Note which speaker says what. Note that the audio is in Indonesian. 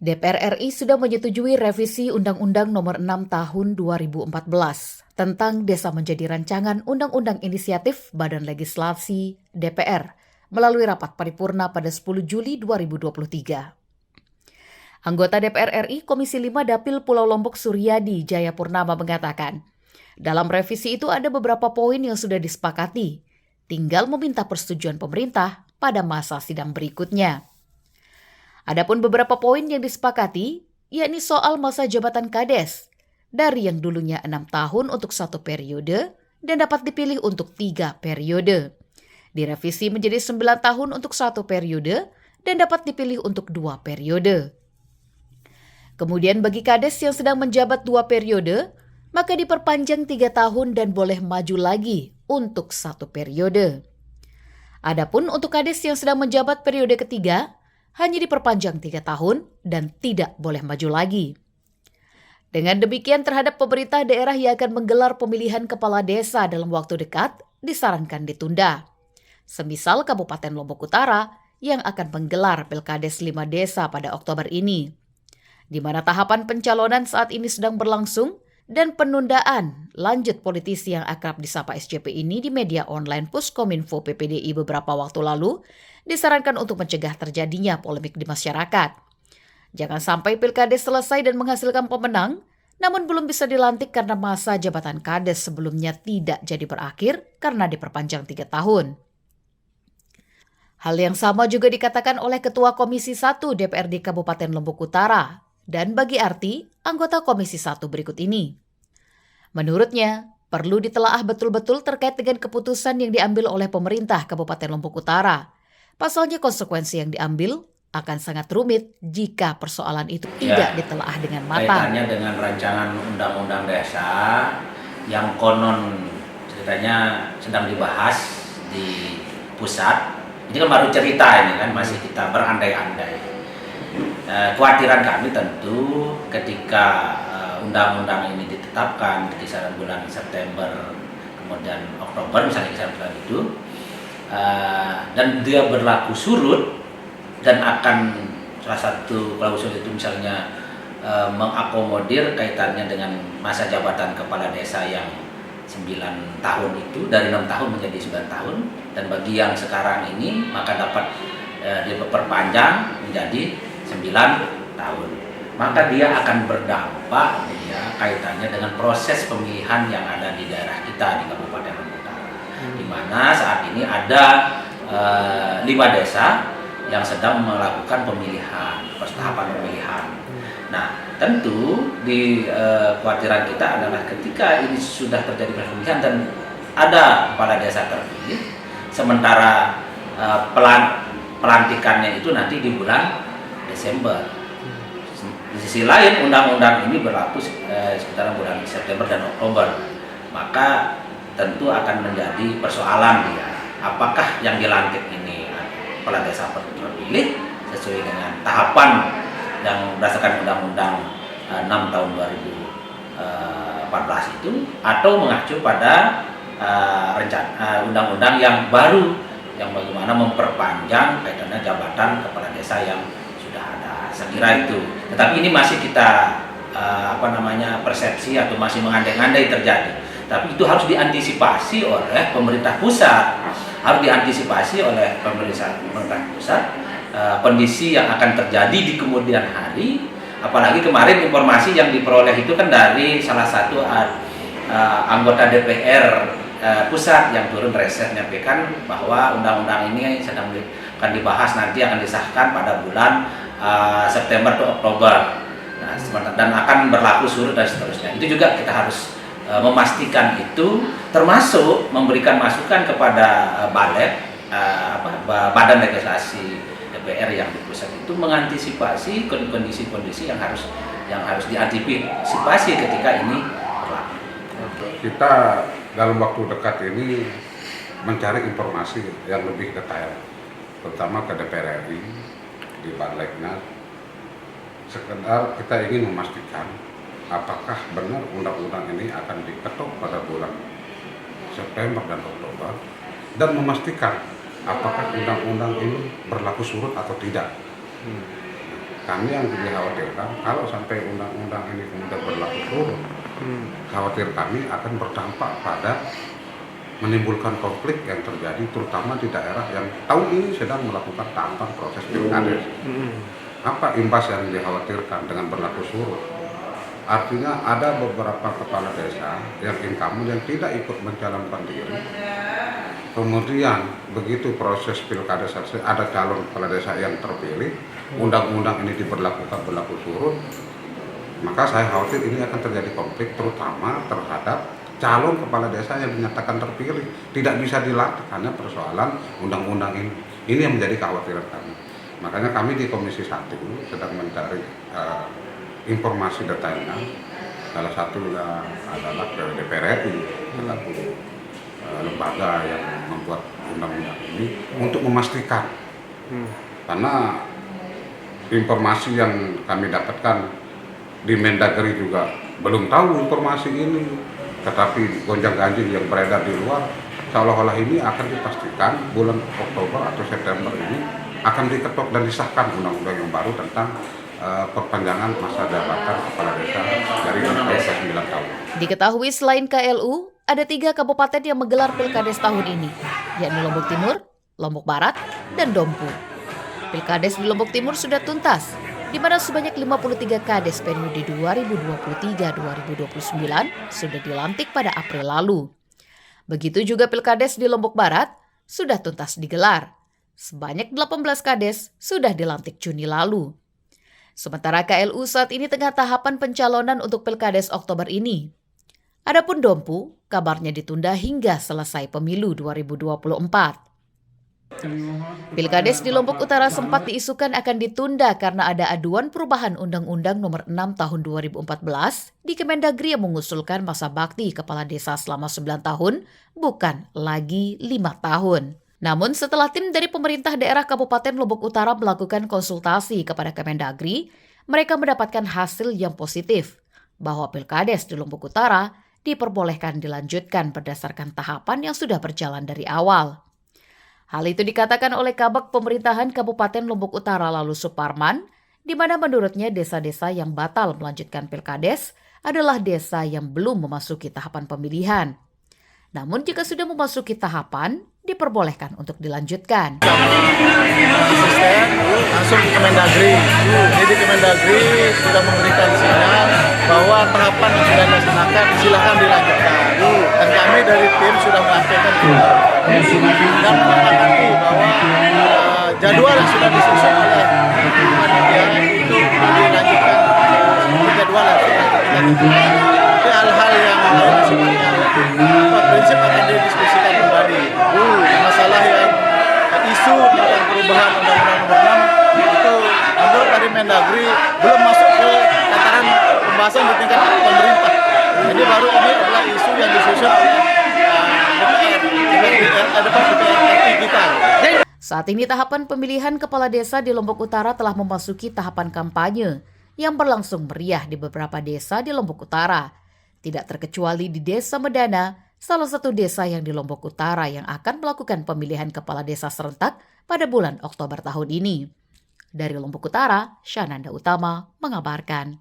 Speaker 1: DPR RI sudah menyetujui revisi Undang-Undang Nomor 6 Tahun 2014 tentang Desa menjadi rancangan Undang-Undang Inisiatif Badan Legislasi DPR melalui rapat paripurna pada 10 Juli 2023. Anggota DPR RI Komisi 5 Dapil Pulau Lombok Suryadi Jayapurnama mengatakan, dalam revisi itu ada beberapa poin yang sudah disepakati, tinggal meminta persetujuan pemerintah pada masa sidang berikutnya. Adapun beberapa poin yang disepakati, yakni soal masa jabatan Kades, dari yang dulunya 6 tahun untuk 1 periode dan dapat dipilih untuk 3 periode. Direvisi menjadi 9 tahun untuk 1 periode dan dapat dipilih untuk 2 periode. Kemudian bagi Kades yang sedang menjabat 2 periode, maka diperpanjang 3 tahun dan boleh maju lagi untuk 1 periode. Adapun untuk Kades yang sedang menjabat periode ketiga, hanya diperpanjang 3 tahun dan tidak boleh maju lagi. Dengan demikian terhadap pemerintah daerah yang akan menggelar pemilihan kepala desa dalam waktu dekat disarankan ditunda. Semisal Kabupaten Lombok Utara yang akan menggelar Pilkades 5 desa pada Oktober ini, di mana tahapan pencalonan saat ini sedang berlangsung dan penundaan lanjut politisi yang akrab disapa SJP ini di media online Puskominfo PPDI beberapa waktu lalu disarankan untuk mencegah terjadinya polemik di masyarakat. Jangan sampai Pilkades selesai dan menghasilkan pemenang, namun belum bisa dilantik karena masa jabatan Kades sebelumnya tidak jadi berakhir karena diperpanjang 3 tahun. Hal yang sama juga dikatakan oleh Ketua Komisi 1 DPRD Kabupaten Lombok Utara dan bagi Arti, anggota Komisi 1 berikut ini. Menurutnya, perlu ditelaah betul-betul terkait dengan keputusan yang diambil oleh pemerintah Kabupaten Lombok Utara. Pasalnya konsekuensi yang diambil akan sangat rumit jika persoalan itu tidak ditelaah dengan matang.
Speaker 2: Kaitannya dengan rancangan undang-undang desa yang konon ceritanya sedang dibahas di pusat. Ini kan baru cerita ini kan, masih kita berandai-andai. Kekhawatiran kami tentu ketika undang-undang ini ditetapkan di kisaran bulan September, kemudian Oktober misalnya kisaran bulan itu, dan dia berlaku surut dan akan salah satu klausul itu misalnya mengakomodir kaitannya dengan masa jabatan kepala desa yang 9 tahun itu dari 6 tahun menjadi 9 tahun, dan bagi yang sekarang ini maka dapat diperpanjang menjadi 9 tahun. Maka dia akan berdampak kaitannya dengan proses pemilihan yang ada di daerah kita di Kabupaten Lombok Utara, di mana saat ini ada 5 desa yang sedang melakukan pemilihan, tahapan pemilihan. Nah, tentu di kekhawatiran kita adalah ketika ini sudah terjadi pemilihan dan ada kepala desa terpilih, sementara pelantikannya itu nanti di bulan Desember. Di sisi lain, undang-undang ini berlaku sekitar bulan September dan Oktober. Maka tentu akan menjadi persoalan dia. Apakah yang dilantik ini kepala desa terpilih sesuai dengan tahapan yang berdasarkan Undang-Undang 6 tahun 2014 itu, atau mengacu pada rencana undang-undang yang baru yang bagaimana memperpanjang kaitannya jabatan kepala desa yang sudah ada. Saya kira itu. Tetapi ini masih kita persepsi atau masih mengandai-andai terjadi. Tapi itu harus diantisipasi oleh pemerintah pusat, harus diantisipasi oleh pemerintah pusat kondisi yang akan terjadi di kemudian hari. Apalagi kemarin informasi yang diperoleh itu kan dari salah satu anggota DPR pusat yang turun reses menyampaikan bahwa undang-undang ini sedang akan dibahas, nanti akan disahkan pada bulan September atau Oktober, dan akan berlaku surut dan seterusnya. Itu juga kita harus memastikan itu, termasuk memberikan masukan kepada badan legislasi DPR yang di pusat itu mengantisipasi kondisi-kondisi yang harus diantisipasi ketika ini berlaku.
Speaker 3: Kita dalam waktu dekat ini mencari informasi yang lebih detail, terutama ke DPR RI di Balegnas. Sekedar kita ingin memastikan apakah benar undang-undang ini akan diketok pada bulan September dan Oktober, dan memastikan apakah undang-undang ini berlaku surut atau tidak. kami yang dikhawatirkan kalau sampai undang-undang ini kemudian berlaku surut, khawatir kami akan berdampak pada menimbulkan konflik yang terjadi terutama di daerah yang tahun ini sedang melakukan tahapan proses pilkades. Apa imbas yang dikhawatirkan dengan berlaku surut? Artinya ada beberapa kepala desa yang incumbent yang tidak ikut mencalonkan diri. Kemudian begitu proses pilkada selesai ada calon kepala desa yang terpilih, undang-undang ini berlaku surut, maka saya khawatir ini akan terjadi konflik terutama terhadap calon kepala desa yang dinyatakan terpilih. Tidak bisa dilatih karena persoalan undang-undang ini. Ini yang menjadi kekhawatiran kami. Makanya kami di Komisi 1 sedang mencari informasi detailnya. Salah satunya adalah DPR RI selaku lembaga yang membuat undang-undang ini untuk memastikan. Karena informasi yang kami dapatkan di Mendagri juga belum tahu informasi ini, tetapi gonjang-ganjing yang beredar di luar seolah-olah ini akan dipastikan bulan Oktober atau September ini akan diketok dan disahkan undang-undang yang baru tentang perpanjangan masa jabatan kepala desa dari 6 tahun ke 9 tahun.
Speaker 1: Diketahui selain KLU, ada 3 kabupaten yang menggelar pilkades tahun ini, yakni Lombok Timur, Lombok Barat, dan Dompu. Pilkades di Lombok Timur sudah tuntas, di mana sebanyak 53 kades periode 2023-2029 sudah dilantik pada April lalu. Begitu juga pilkades di Lombok Barat sudah tuntas digelar. Sebanyak 18 kades sudah dilantik Juni lalu. Sementara KLU saat ini tengah tahapan pencalonan untuk pilkades Oktober ini. Adapun Dompu, kabarnya ditunda hingga selesai pemilu 2024. Pilkades di Lombok Utara sempat diisukan akan ditunda karena ada aduan perubahan Undang-Undang Nomor 6 Tahun 2014 di Kemendagri yang mengusulkan masa bakti kepala desa selama 9 tahun, bukan lagi 5 tahun. Namun setelah tim dari pemerintah daerah Kabupaten Lombok Utara melakukan konsultasi kepada Kemendagri, mereka mendapatkan hasil yang positif bahwa pilkades di Lombok Utara diperbolehkan dilanjutkan berdasarkan tahapan yang sudah berjalan dari awal. Hal itu dikatakan oleh Kabag Pemerintahan Kabupaten Lombok Utara lalu Suparman, di mana menurutnya desa-desa yang batal melanjutkan pilkades adalah desa yang belum memasuki tahapan pemilihan. Namun jika sudah memasuki tahapan, diperbolehkan untuk dilanjutkan.
Speaker 4: Asisten langsung ke Kemendagri. Jadi Kemendagri sudah memberikan sinyal bahwa tahapan yang sudah dilaksanakan silakan dilanjutkan. Dan kami dari tim sudah menyampaikan dan menyepakati bahwa jadwal yang sudah disusun oleh panitia itu dilanjutkan seperti jadwal yang sudah dilanjutkan. Jadi hal-hal yang lain sifatnya prinsip akan didiskusikan kembali. Masalah yang isu tentang perubahan Undang-Undang Nomor 6 itu menurut dari Mendagri belum masuk ke tataran pembahasan di tingkat pemerintah. Jadi baru ini adalah isu yang disusun oleh DPR RI kita.
Speaker 1: Saat ini tahapan pemilihan kepala desa di Lombok Utara telah memasuki tahapan kampanye yang berlangsung meriah di beberapa desa di Lombok Utara. Tidak terkecuali di Desa Medana, salah satu desa yang di Lombok Utara yang akan melakukan pemilihan kepala desa serentak pada bulan Oktober tahun ini. Dari Lombok Utara, Shananda Utama mengabarkan.